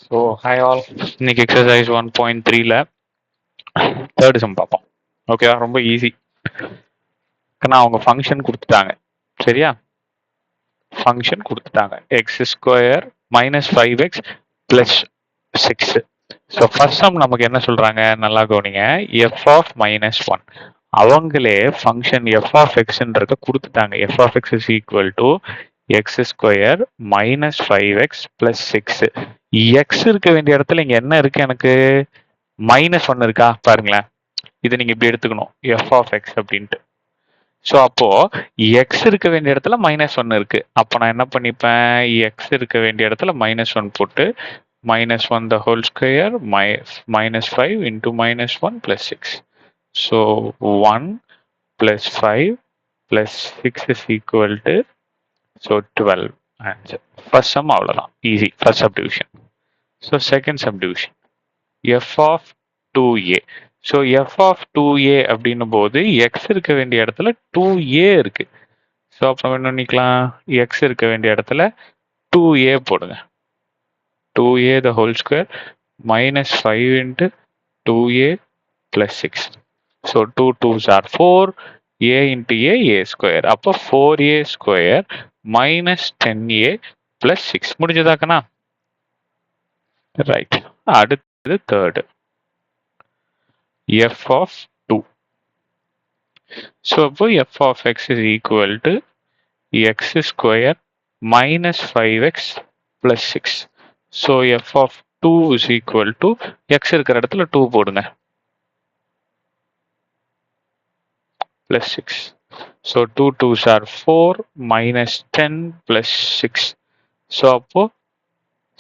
So hi all, இன்னைக்கு exercise 1.3ல third sum பார்ப்போம். ஓகேவா? ரொம்ப ஈஸி. நான் அவங்க ஃபங்க்ஷன் கொடுத்துட்டாங்க. சரியா? ஃபங்க்ஷன் கொடுத்துட்டாங்க X square minus 5x plus 6. So first sum நமக்கு என்ன சொல்றாங்க, நல்லா கவனிங்க. எஃப் ஆஃப் மைனஸ் 1 அவங்களே ஃபங்க்ஷன் எஃப் ஆஃப் எக்ஸ்ன்றத கொடுத்துட்டாங்க. F of x is equal to x square minus 5x plus 6. X இருக்க வேண்டிய இடத்துல இங்க என்ன இருக்கு, எனக்கு மைனஸ் 1 இருக்கா பாருங்களேன். இது நீங்க இப்படி எடுத்துக்கணும், எஃப் ஆஃப் எக்ஸ் அப்படின்ட்டு. ஸோ அப்போ எக்ஸ் இருக்க வேண்டிய இடத்துல மைனஸ் 1 இருக்கு. அப்போ நான் என்ன பண்ணிப்பேன், எக்ஸ் இருக்க வேண்டிய இடத்துல மைனஸ் 1 போட்டு minus 1 the whole square minus 5 into minus 1 plus 6. So 1 plus 5 plus 6 is equal to so 12 answer. First sum அவ்வளவுதான், easy, first subdivision. So second subdivision f of 2a. So f of 2a அப்படின்னும் போது x இருக்க வேண்டிய இடத்துல 2a இருக்கு. So அப்போ என்ன பண்ணிக்கலாம், x இருக்க வேண்டிய இடத்துல 2a போடுங்க. 2a the whole square minus 5 into 2a plus 6. So 2 2s are 4, a into a square. அப்போ 4a square minus 10a plus 6. முடிஞ்சதாக்கனா? Right. அடுத்தது தேர்டு, f of 2. So அப்போ f of x is equal to x square minus 5x plus 6. So f of 2 is equal to x இருக்கிற இடத்துல 2 போடுங்க plus 6. So 2 2s are 4 minus 10 plus 6. So அப்போ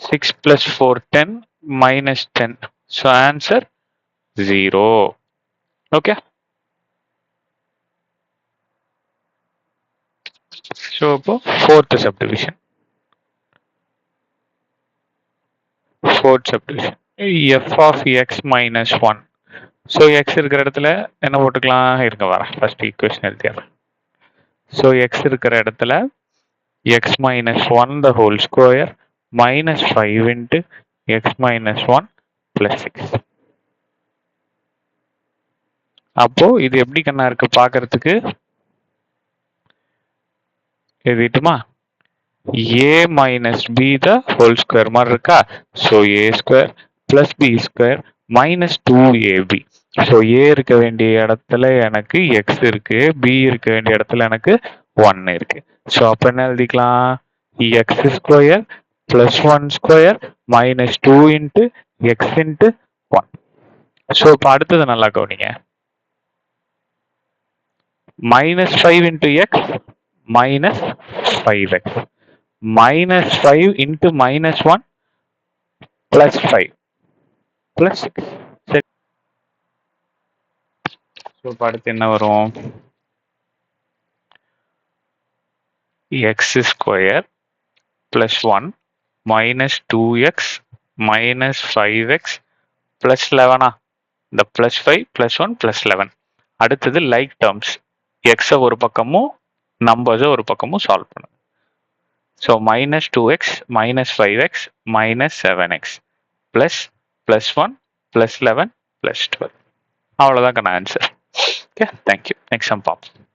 6 plus 4 10 minus 10. So answer 0. Okay. So அப்போ fourth subdivision. f of x minus 1. So x இருக்கிற இடத்துல என்ன போட்டுக்கலாம், இருங்க வரேன், ஃபர்ஸ்ட் ஈக்குவேஷன் எழுதிடுறேன். So x இருக்கிற இடத்துல x minus 1 the whole square minus 5 into x minus 1 plus 6. அப்போ இது எப்படி கண்ணா இருக்கு பாக்குறதுக்கு, எழுதிட்டுமா, a minus b the whole square மாதிரி இருக்கா. So a square plus b square minus 2ab. So a இருக்க வேண்டிய இடத்துல எனக்கு x இருக்கு, b இருக்க வேண்டிய இடத்துல எனக்கு 1 இருக்கு. ஸோ அப்போ என்ன எழுதிக்கலாம், x square plus 1 square minus 2 into X into 1. So இப்போ அடுத்தது நல்லா கவனிங்க, minus 5 into x minus 5x minus 5 into minus 1 plus 5 plus 6. So அடுத்து என்ன வரும், x square plus 1 minus 2x minus 5x plus 11. இந்த plus 5 plus 1 plus 11. அடுத்தது like terms, x ஒரு பக்கமும் நம்பர்ஸ் ஒரு பக்கமும் சால்வ் பண்ணுங்க. So minus 2x minus 5x minus 7x plus plus 1 plus 11 plus 12. அவ்வளோதான் answer. Okay, thank you. Next sum பார்ப்போம்.